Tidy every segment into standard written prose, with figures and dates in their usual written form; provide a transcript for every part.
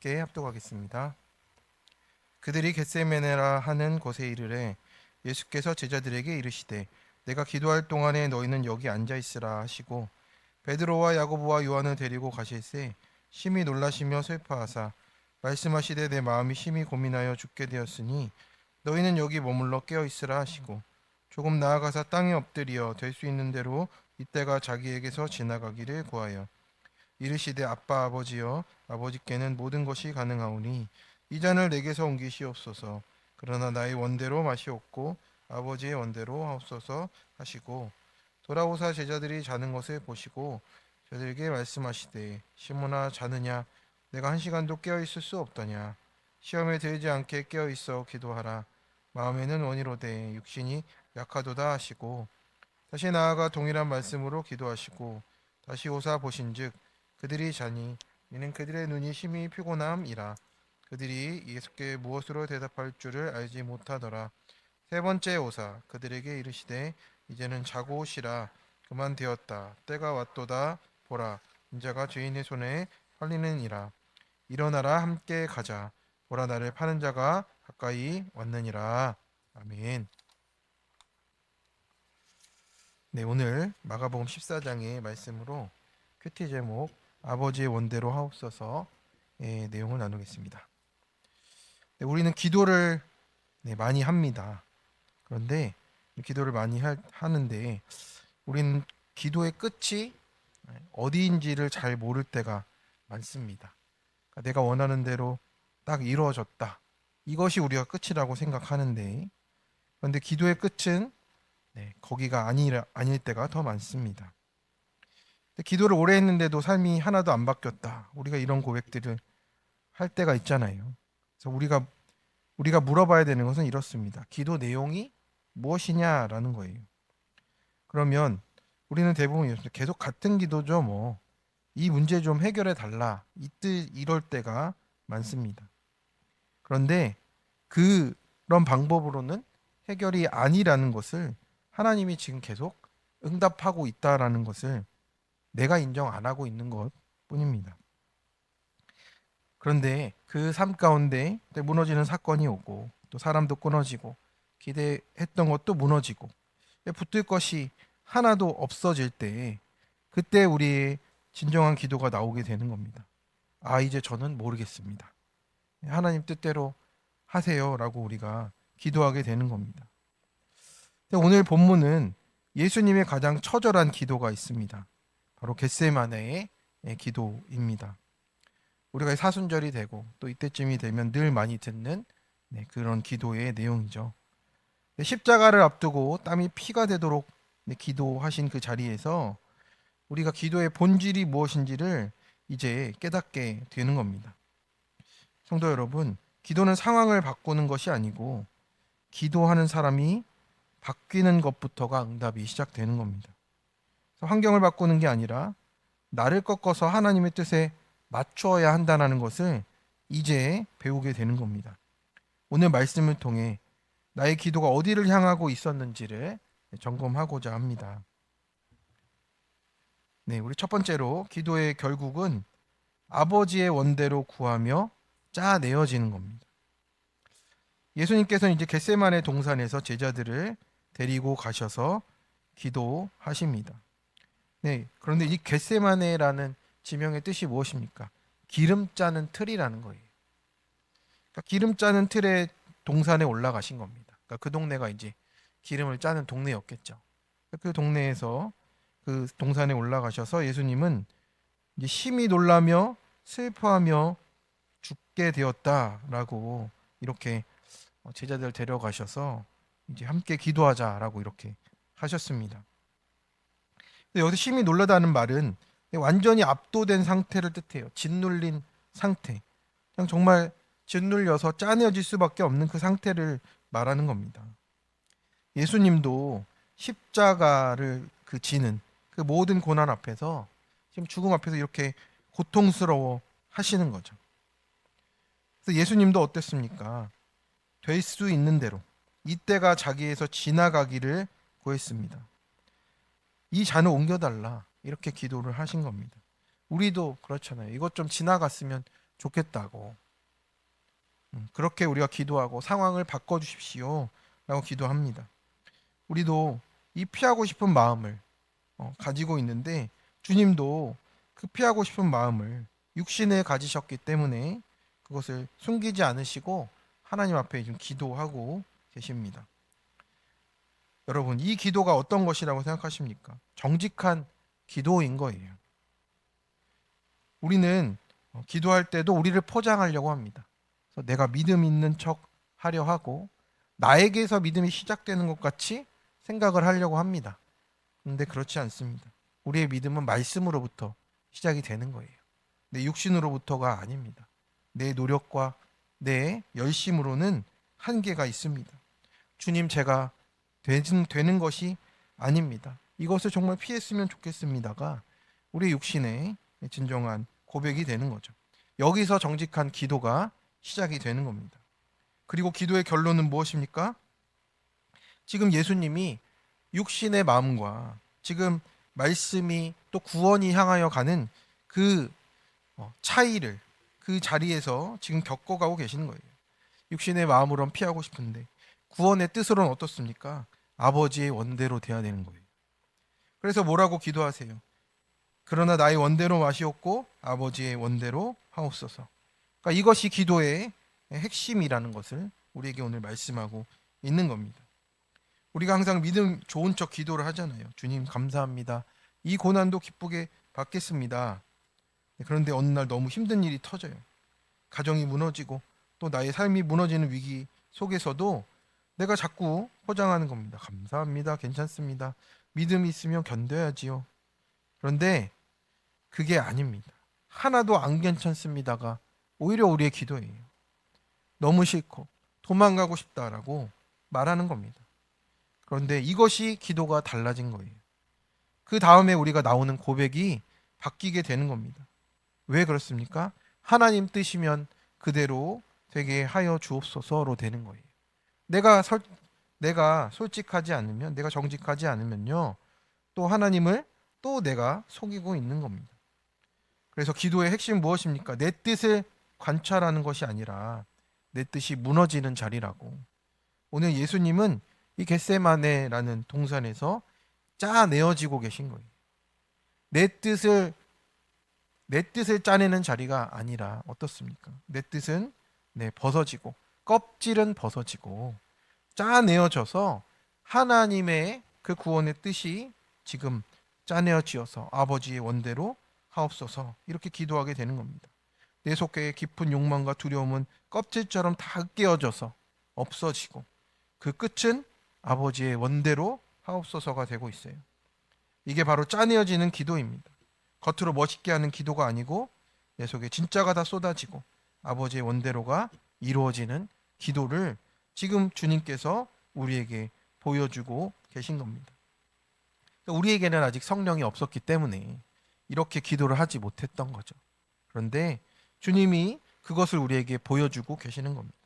함께 합독하겠습니다. 그들이 겟세마네라 하는 곳에 이르래 예수께서 제자들에게 이르시되 내가 기도할 동안에 너희는 여기 앉아 있으라 하시고 베드로와 야고보와 요한을 데리고 가실새 심히 놀라시며 슬퍼하사 말씀하시되 내 마음이 심히 고민하여 죽게 되었으니 너희는 여기 머물러 깨어 있으라 하시고 조금 나아가사 땅에 엎드려 될 수 있는 대로 이때가 자기에게서 지나가기를 구하여 이르시되 아빠 아버지여 아버지께는 모든 것이 가능하오니 이 잔을 내게서 옮기시옵소서. 그러나 나의 원대로 마시옵고 아버지의 원대로 하옵소서 하시고 돌아오사 제자들이 자는 것을 보시고 저들에게 말씀하시되 시몬아 자느냐 내가 한 시간도 깨어 있을 수 없더냐 시험에 들지 않게 깨어 있어 기도하라 마음에는 원이로되 육신이 약하도다 하시고 다시 나아가 동일한 말씀으로 기도하시고 다시 오사 보신즉 그들이 자니 이는 그들의 눈이 심히 피곤함이라 그들이 예수께 무엇으로 대답할 줄을 알지 못하더라. 세 번째 오사 그들에게 이르시되 이제는 자고 오시라 그만 되었다 때가 왔도다 보라 인자가 죄인의 손에 팔리느니라 일어나라 함께 가자 보라 나를 파는 자가 가까이 왔느니라. 아멘. 네, 오늘 마가복음 14장의 말씀으로 큐티 제목 아버지의 원대로 하옵소서의 내용을 나누겠습니다. 네, 우리는 기도를 많이 합니다. 그런데 기도를 많이 하는데 우리는 기도의 끝이 어디인지를 잘 모를 때가 많습니다. 그러니까 내가 원하는 대로 딱 이루어졌다. 이것이 우리가 끝이라고 생각하는데 그런데 기도의 끝은 거기가 아닐 때가 더 많습니다. 기도를 오래 했는데도 삶이 하나도 안 바뀌었다. 우리가 이런 고백들을 할 때가 있잖아요. 그래서 우리가 물어봐야 되는 것은 이렇습니다. 기도 내용이 무엇이냐라는 거예요. 그러면 우리는 대부분 이렇습니다. 계속 같은 기도죠, 뭐. 이 문제 좀 해결해 달라. 이럴 때가 많습니다. 그런데 그런 방법으로는 해결이 아니라는 것을 하나님이 지금 계속 응답하고 있다라는 것을 내가 인정 안 하고 있는 것 뿐입니다. 그런데 그 삶 가운데 무너지는 사건이 오고 또 사람도 끊어지고 기대했던 것도 무너지고 붙들 것이 하나도 없어질 때 그때 우리의 진정한 기도가 나오게 되는 겁니다. 아, 이제 저는 모르겠습니다. 하나님 뜻대로 하세요라고 우리가 기도하게 되는 겁니다. 오늘 본문은 예수님의 가장 처절한 기도가 있습니다. 바로 겟세마네의 기도입니다. 우리가 사순절이 되고 또 이때쯤이 되면 늘 많이 듣는 그런 기도의 내용이죠. 십자가를 앞두고 땀이 피가 되도록 기도하신 그 자리에서 우리가 기도의 본질이 무엇인지를 이제 깨닫게 되는 겁니다. 성도 여러분, 기도는 상황을 바꾸는 것이 아니고 기도하는 사람이 바뀌는 것부터가 응답이 시작되는 겁니다. 환경을 바꾸는 게 아니라 나를 꺾어서 하나님의 뜻에 맞추어야 한다는 것을 이제 배우게 되는 겁니다. 오늘 말씀을 통해 나의 기도가 어디를 향하고 있었는지를 점검하고자 합니다. 네, 우리 첫 번째로 기도의 결국은 아버지의 원대로 구하며 짜내어지는 겁니다. 예수님께서는 이제 겟세마네 동산에서 제자들을 데리고 가셔서 기도하십니다. 네, 그런데 이 겟세마네라는 지명의 뜻이 무엇입니까? 기름 짜는 틀이라는 거예요. 그러니까 기름 짜는 틀에 동산에 올라가신 겁니다. 그러니까 그 동네가 이제 기름을 짜는 동네였겠죠. 그 동네에서 그 동산에 올라가셔서 예수님은 이제 심히 놀라며 슬퍼하며 죽게 되었다라고 이렇게 제자들 데려가셔서 이제 함께 기도하자라고 이렇게 하셨습니다. 여기서 심히 놀라다는 말은 완전히 압도된 상태를 뜻해요. 짓눌린 상태. 그냥 정말 짓눌려서 짜내어질 수밖에 없는 그 상태를 말하는 겁니다. 예수님도 십자가를 지는 그 모든 고난 앞에서 지금 죽음 앞에서 이렇게 고통스러워 하시는 거죠. 그래서 예수님도 어땠습니까? 될 수 있는 대로 이때가 자기에서 지나가기를 구했습니다. 이 잔을 옮겨달라 이렇게 기도를 하신 겁니다. 우리도 그렇잖아요. 이것 좀 지나갔으면 좋겠다고. 그렇게 우리가 기도하고 상황을 바꿔주십시오 라고 기도합니다. 우리도 이 피하고 싶은 마음을 가지고 있는데 주님도 그 피하고 싶은 마음을 육신에 가지셨기 때문에 그것을 숨기지 않으시고 하나님 앞에 좀 기도하고 계십니다. 여러분, 이 기도가 어떤 것이라고 생각하십니까? 정직한 기도인 거예요. 우리는 기도할 때도 우리를 포장하려고 합니다. 그래서 내가 믿음 있는 척 하려 하고 나에게서 믿음이 시작되는 것 같이 생각을 하려고 합니다. 그런데 그렇지 않습니다. 우리의 믿음은 말씀으로부터 시작이 되는 거예요. 내 육신으로부터가 아닙니다. 내 노력과 내 열심으로는 한계가 있습니다. 주님, 제가 되는 것이 아닙니다. 이것을 정말 피했으면 좋겠습니다가 우리 육신의 진정한 고백이 되는 거죠. 여기서 정직한 기도가 시작이 되는 겁니다. 그리고 기도의 결론은 무엇입니까? 지금 예수님이 육신의 마음과 지금 말씀이 또 구원이 향하여 가는 그 차이를 그 자리에서 지금 겪어가고 계시는 거예요. 육신의 마음으로는 피하고 싶은데 구원의 뜻으로는 어떻습니까? 아버지의 원대로 돼야 되는 거예요. 그래서 뭐라고 기도하세요? 그러나 나의 원대로 마시옵고 아버지의 원대로 하옵소서. 그러니까 이것이 기도의 핵심이라는 것을 우리에게 오늘 말씀하고 있는 겁니다. 우리가 항상 믿음 좋은 척 기도를 하잖아요. 주님 감사합니다. 이 고난도 기쁘게 받겠습니다. 그런데 어느 날 너무 힘든 일이 터져요. 가정이 무너지고 또 나의 삶이 무너지는 위기 속에서도 내가 자꾸 포장하는 겁니다. 감사합니다. 괜찮습니다. 믿음이 있으면 견뎌야지요. 그런데 그게 아닙니다. 하나도 안 괜찮습니다가 오히려 우리의 기도예요. 너무 싫고 도망가고 싶다라고 말하는 겁니다. 그런데 이것이 기도가 달라진 거예요. 그 다음에 우리가 나오는 고백이 바뀌게 되는 겁니다. 왜 그렇습니까? 하나님 뜻이면 그대로 되게 하여 주옵소서로 되는 거예요. 내가 솔직하지 않으면, 내가 정직하지 않으면요, 또 하나님을 또 내가 속이고 있는 겁니다. 그래서 기도의 핵심 무엇입니까? 내 뜻을 관찰하는 것이 아니라 내 뜻이 무너지는 자리라고. 오늘 예수님은 이 겟세마네라는 동산에서 짜내어지고 계신 거예요. 내 뜻을 짜내는 자리가 아니라 어떻습니까? 내 뜻은 벗어지고 껍질은 벗어지고 짜내어져서 하나님의 그 구원의 뜻이 지금 짜내어지어서 아버지의 원대로 하옵소서 이렇게 기도하게 되는 겁니다. 내 속에 깊은 욕망과 두려움은 껍질처럼 다 깨어져서 없어지고 그 끝은 아버지의 원대로 하옵소서가 되고 있어요. 이게 바로 짜내어지는 기도입니다. 겉으로 멋있게 하는 기도가 아니고 내 속에 진짜가 다 쏟아지고 아버지의 원대로가 이루어지는 기도를 지금 주님께서 우리에게 보여주고 계신 겁니다. 우리에게는 아직 성령이 없었기 때문에 이렇게 기도를 하지 못했던 거죠. 그런데 주님이 그것을 우리에게 보여주고 계시는 겁니다.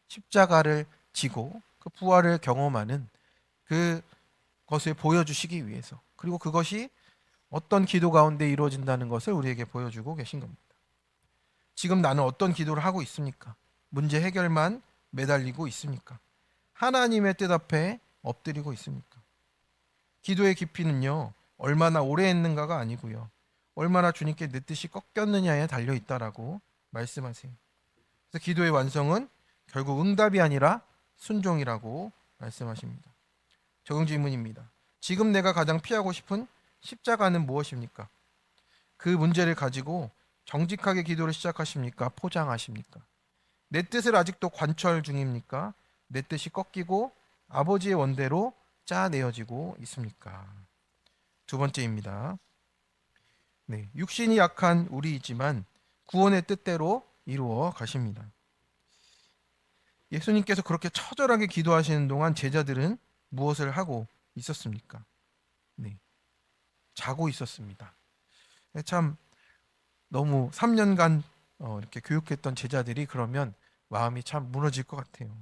십자가를 지고 그 부활을 경험하는 그것을 보여주시기 위해서, 그리고 그것이 어떤 기도 가운데 이루어진다는 것을 우리에게 보여주고 계신 겁니다. 지금 나는 어떤 기도를 하고 있습니까? 문제 해결만 매달리고 있습니까? 하나님의 뜻 앞에 엎드리고 있습니까? 기도의 깊이는요, 얼마나 오래 했는가가 아니고요, 얼마나 주님께 내 뜻이 꺾였느냐에 달려 있다라고 말씀하세요. 그래서 기도의 완성은 결국 응답이 아니라 순종이라고 말씀하십니다. 적용 질문입니다. 지금 내가 가장 피하고 싶은 십자가는 무엇입니까? 그 문제를 가지고 정직하게 기도를 시작하십니까? 포장하십니까? 내 뜻을 아직도 관철 중입니까? 내 뜻이 꺾이고 아버지의 원대로 짜내어지고 있습니까? 두 번째입니다. 육신이 약한 우리이지만 구원의 뜻대로 이루어 가십니다. 예수님께서 그렇게 처절하게 기도하시는 동안 제자들은 무엇을 하고 있었습니까? 자고 있었습니다. 참 너무 3년간 이렇게 교육했던 제자들이 그러면 마음이 참 무너질 것 같아요.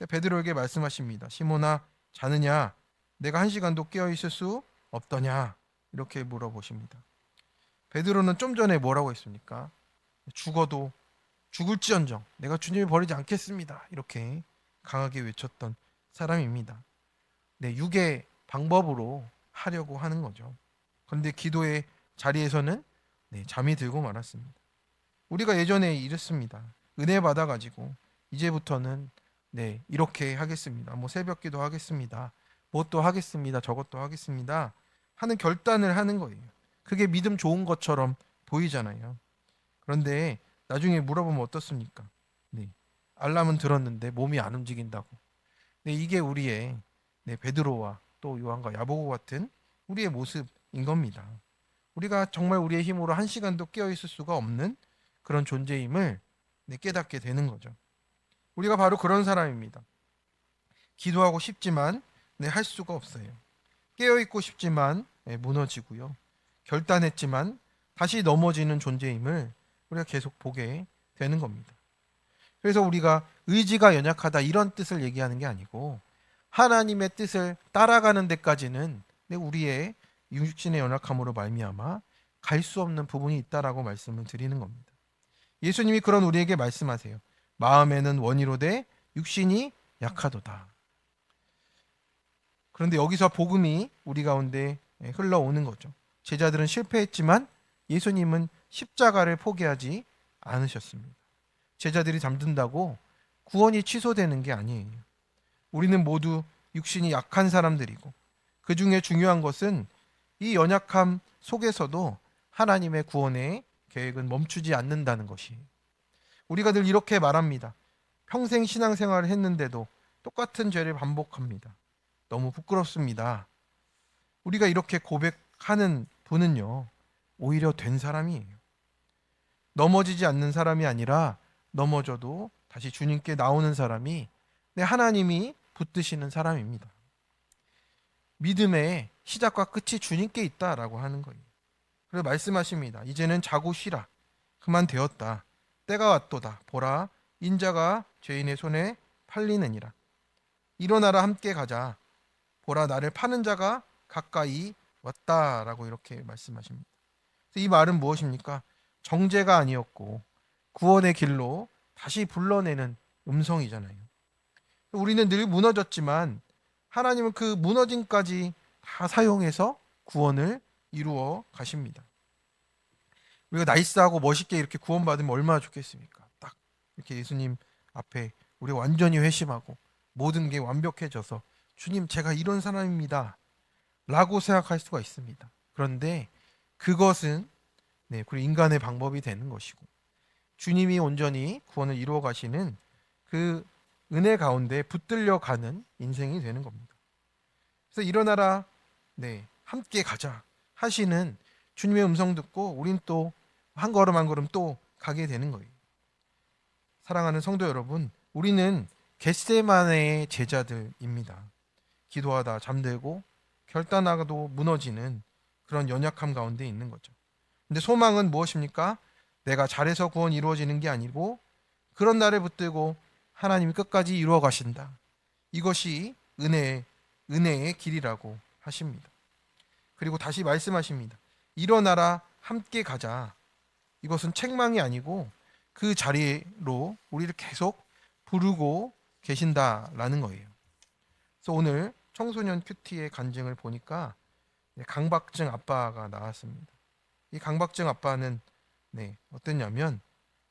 베드로에게 말씀하십니다. 시몬아, 자느냐? 내가 1시간도 깨어 있을 수 없더냐? 이렇게 물어보십니다. 베드로는 좀 전에 뭐라고 했습니까? 죽어도 죽을지언정 내가 주님을 버리지 않겠습니다. 이렇게 강하게 외쳤던 사람입니다. 네, 육의 방법으로 하려고 하는 거죠. 그런데 기도의 자리에서는 네, 잠이 들고 말았습니다. 우리가 예전에 이랬습니다. 은혜 받아가지고 이제부터는 네, 이렇게 하겠습니다. 뭐 새벽기도 하겠습니다. 뭣도 하겠습니다. 저것도 하겠습니다. 하는 결단을 하는 거예요. 그게 믿음 좋은 것처럼 보이잖아요. 그런데 나중에 물어보면 어떻습니까? 네, 알람은 들었는데 몸이 안 움직인다고. 네, 이게 우리의 네, 베드로와 또 요한과 야고보 같은 우리의 모습인 겁니다. 우리가 정말 우리의 힘으로 한 시간도 깨어 있을 수가 없는 그런 존재임을 네, 깨닫게 되는 거죠. 우리가 바로 그런 사람입니다. 기도하고 싶지만 네, 할 수가 없어요. 깨어 있고 싶지만 네, 무너지고요. 결단했지만 다시 넘어지는 존재임을 우리가 계속 보게 되는 겁니다. 그래서 우리가 의지가 연약하다 이런 뜻을 얘기하는 게 아니고 하나님의 뜻을 따라가는 데까지는 우리의 육신의 연약함으로 말미암아 갈 수 없는 부분이 있다라고 말씀을 드리는 겁니다. 예수님이 그런 우리에게 말씀하세요. 마음에는 원이로되 육신이 약하도다. 그런데 여기서 복음이 우리 가운데 흘러오는 거죠. 제자들은 실패했지만 예수님은 십자가를 포기하지 않으셨습니다. 제자들이 잠든다고 구원이 취소되는 게 아니에요. 우리는 모두 육신이 약한 사람들이고 그 중에 중요한 것은 이 연약함 속에서도 하나님의 구원의 계획은 멈추지 않는다는 것이에요. 우리가 늘 이렇게 말합니다. 평생 신앙생활을 했는데도 똑같은 죄를 반복합니다. 너무 부끄럽습니다. 우리가 이렇게 고백하는 분은요, 오히려 된 사람이에요. 넘어지지 않는 사람이 아니라 넘어져도 다시 주님께 나오는 사람이 하나님이 붙드시는 사람입니다. 믿음의 시작과 끝이 주님께 있다라고 하는 거예요. 그래서 말씀하십니다. 이제는 자고 쉬라. 그만 되었다. 때가 왔도다. 보라, 인자가 죄인의 손에 팔리느니라. 일어나라, 함께 가자. 보라, 나를 파는 자가 가까이 왔다라고 이렇게 말씀하십니다. 이 말은 무엇입니까? 정죄가 아니었고 구원의 길로 다시 불러내는 음성이잖아요. 우리는 늘 무너졌지만 하나님은 그 무너짐까지 다 사용해서 구원을 이루어 가십니다. 우리가 나이스하고 멋있게 이렇게 구원받으면 얼마나 좋겠습니까? 딱 이렇게 예수님 앞에 우리 완전히 회심하고 모든 게 완벽해져서 주님 제가 이런 사람입니다 라고 생각할 수가 있습니다. 그런데 그것은 그리고 인간의 방법이 되는 것이고 주님이 온전히 구원을 이루어 가시는 그 은혜 가운데 붙들려 가는 인생이 되는 겁니다. 그래서 일어나라, 함께 가자 하시는 주님의 음성 듣고 우린 또 한 걸음 한 걸음 또 가게 되는 거예요. 사랑하는 성도 여러분, 우리는 겟세마네의 제자들입니다. 기도하다 잠들고 결단하고도 무너지는 그런 연약함 가운데 있는 거죠. 근데 소망은 무엇입니까? 내가 잘해서 구원 이루어지는 게 아니고 그런 나를 붙들고 하나님이 끝까지 이루어 가신다. 이것이 은혜의 길이라고 하십니다. 그리고 다시 말씀하십니다. 일어나라, 함께 가자. 이것은 책망이 아니고 그 자리로 우리를 계속 부르고 계신다라는 거예요. 그래서 오늘 청소년 큐티의 간증을 보니까 강박증 아빠가 나왔습니다. 이 강박증 아빠는 어땠냐면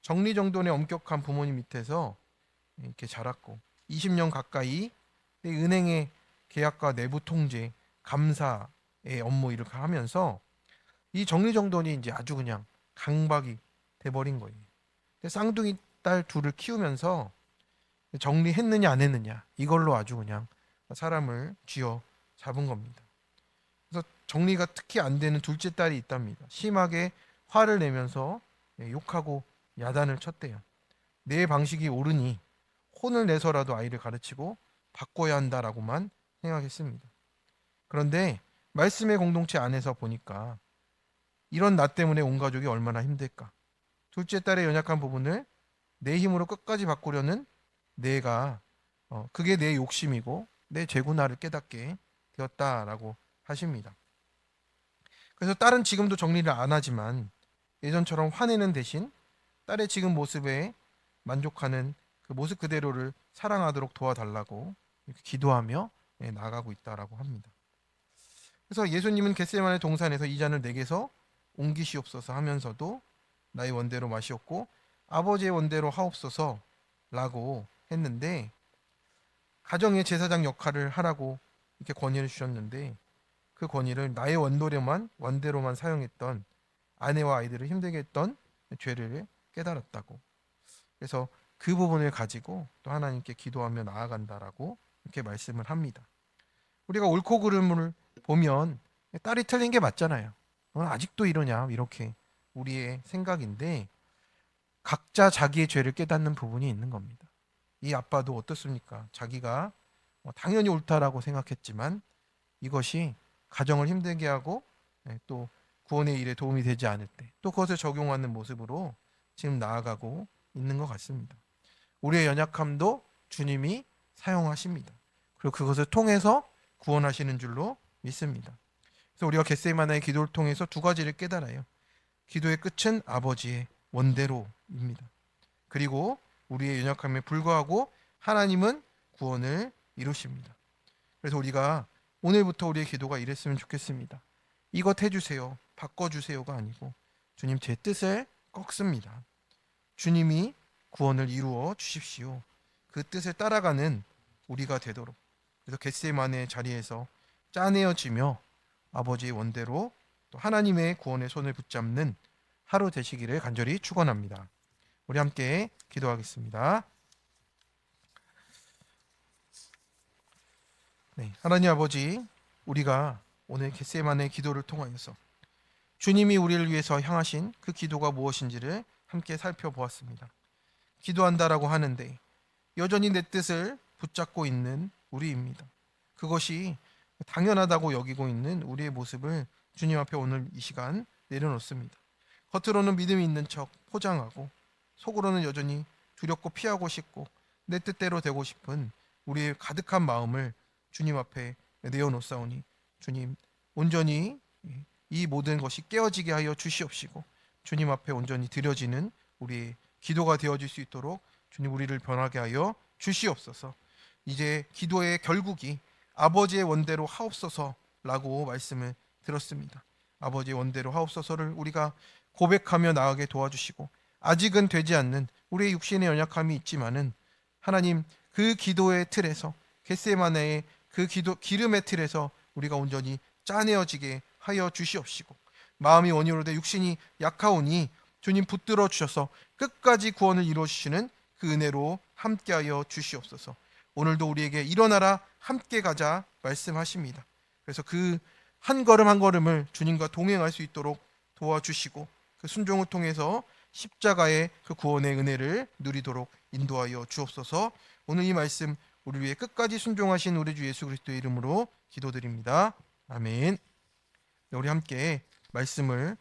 정리정돈의 엄격한 부모님 밑에서 이렇게 자랐고 20년 가까이 은행의 계약과 내부 통제, 감사의 업무 이렇게 하면서 이 정리정돈이 이제 아주 그냥 강박이 돼버린 거예요. 쌍둥이 딸 둘을 키우면서 정리했느냐 안 했느냐 이걸로 아주 그냥 사람을 쥐어 잡은 겁니다. 그래서 정리가 특히 안 되는 둘째 딸이 있답니다. 심하게 화를 내면서 욕하고 야단을 쳤대요. 내 방식이 옳으니 혼을 내서라도 아이를 가르치고 바꿔야 한다라고만 생각했습니다. 그런데 말씀의 공동체 안에서 보니까 이런 나 때문에 온 가족이 얼마나 힘들까. 둘째 딸의 연약한 부분을 내 힘으로 끝까지 바꾸려는 내가 그게 내 욕심이고 내 죄구나를 깨닫게 되었다라고 하십니다. 그래서 딸은 지금도 정리를 안 하지만 예전처럼 화내는 대신 딸의 지금 모습에 만족하는 그 모습 그대로를 사랑하도록 도와달라고 이렇게 기도하며 나아가고 있다라고 합니다. 그래서 예수님은 겟세마네 동산에서 이 잔을 내게서 옮기시옵소서 하면서도 나의 원대로 마시옵고 아버지의 원대로 하옵소서라고 했는데, 가정의 제사장 역할을 하라고 이렇게 권위를 주셨는데, 그 권위를 나의 원대로만 사용했던 아내와 아이들을 힘들게 했던 죄를 깨달았다고. 그래서 그 부분을 가지고 또 하나님께 기도하며 나아간다라고 이렇게 말씀을 합니다. 우리가 옳고 그름을 보면 딸이 틀린 게 맞잖아요. 넌 아직도 이러냐, 이렇게 우리의 생각인데, 각자 자기의 죄를 깨닫는 부분이 있는 겁니다. 이 아빠도 어떻습니까? 자기가 당연히 옳다라고 생각했지만 이것이 가정을 힘들게 하고 또 구원의 일에 도움이 되지 않을 때 또 그것을 적용하는 모습으로 지금 나아가고 있는 것 같습니다. 우리의 연약함도 주님이 사용하십니다. 그리고 그것을 통해서 구원하시는 줄로 믿습니다. 그래서 우리가 겟세마네의 기도를 통해서 두 가지를 깨달아요. 기도의 끝은 아버지의 원대로입니다. 그리고 우리의 연약함에 불구하고 하나님은 구원을 이루십니다. 그래서 우리가 오늘부터 우리의 기도가 이랬으면 좋겠습니다. 이것 해주세요, 바꿔주세요가 아니고 주님 제 뜻을 꺾습니다. 주님이 구원을 이루어 주십시오. 그 뜻을 따라가는 우리가 되도록, 그래서 겟세마네의 자리에서 짜내어지며 아버지의 원대로 또 하나님의 구원의 손을 붙잡는 하루 되시기를 간절히 축원합니다. 우리 함께 기도하겠습니다. 네, 하나님 아버지, 우리가 오늘 겟세마네의 기도를 통하여서 주님이 우리를 위해서 향하신 그 기도가 무엇인지를 함께 살펴보았습니다. 기도한다라고 하는데 여전히 내 뜻을 붙잡고 있는 우리입니다. 그것이 당연하다고 여기고 있는 우리의 모습을 주님 앞에 오늘 이 시간 내려놓습니다. 겉으로는 믿음이 있는 척 포장하고 속으로는 여전히 두렵고 피하고 싶고 내 뜻대로 되고 싶은 우리의 가득한 마음을 주님 앞에 내어놓사오니 주님 온전히 이 모든 것이 깨어지게 하여 주시옵시고 주님 앞에 온전히 드려지는 우리의 기도가 되어질 수 있도록 주님 우리를 변하게 하여 주시옵소서. 이제 기도의 결국이 아버지의 원대로 하옵소서라고 말씀을 들었습니다. 아버지의 원대로 하옵소서를 우리가 고백하며 나아가게 도와주시고, 아직은 되지 않는 우리의 육신의 연약함이 있지만은 하나님 그 기도의 틀에서, 겟세마네의 그 기름의 틀에서 우리가 온전히 짜내어지게 하여 주시옵시고, 마음이 원이로되 육신이 약하오니 주님 붙들어 주셔서 끝까지 구원을 이루어 주시는 그 은혜로 함께하여 주시옵소서. 오늘도 우리에게 일어나라 함께 가자 말씀하십니다. 그래서 그 한 걸음 한 걸음을 주님과 동행할 수 있도록 도와주시고 그 순종을 통해서 십자가의 그 구원의 은혜를 누리도록 인도하여 주옵소서. 오늘 이 말씀 우리 위해 끝까지 순종하신 우리 주 예수 그리스도의 이름으로 기도드립니다. 아멘. 우리 함께 말씀을